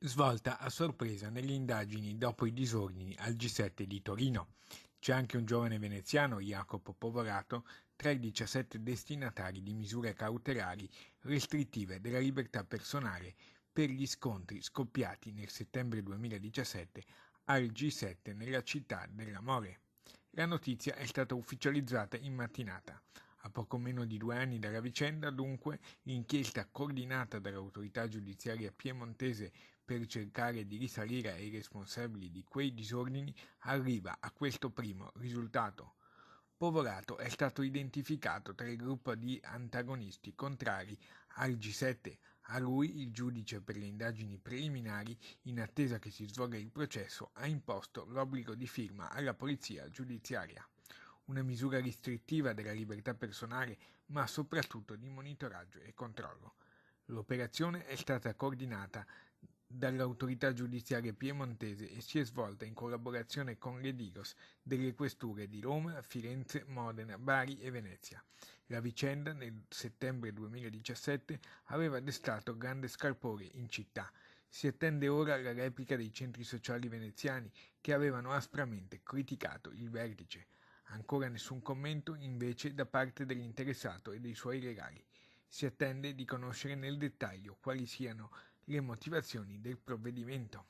Svolta a sorpresa nelle indagini dopo i disordini al G7 di Torino. C'è anche un giovane veneziano, Jacopo Povorato, tra i 17 destinatari di misure cautelari restrittive della libertà personale per gli scontri scoppiati nel settembre 2017 al G7 nella città dell'Amore. La notizia è stata ufficializzata in mattinata. A poco meno di 2 anni dalla vicenda, dunque, l'inchiesta coordinata dall'autorità giudiziaria piemontese per cercare di risalire ai responsabili di quei disordini arriva a questo primo risultato. Povorato è stato identificato tra il gruppo di antagonisti contrari al G7. A lui il giudice per le indagini preliminari, in attesa che si svolga il processo, ha imposto l'obbligo di firma alla polizia giudiziaria. Una misura restrittiva della libertà personale, ma soprattutto di monitoraggio e controllo. L'operazione è stata coordinata dall'autorità giudiziaria piemontese e si è svolta in collaborazione con le Digos delle questure di Roma, Firenze, Modena, Bari e Venezia. La vicenda nel settembre 2017 aveva destato grande scalpore in città. Si attende ora la replica dei centri sociali veneziani che avevano aspramente criticato il vertice. Ancora nessun commento invece da parte dell'interessato e dei suoi legali. Si attende di conoscere nel dettaglio quali siano le motivazioni del provvedimento.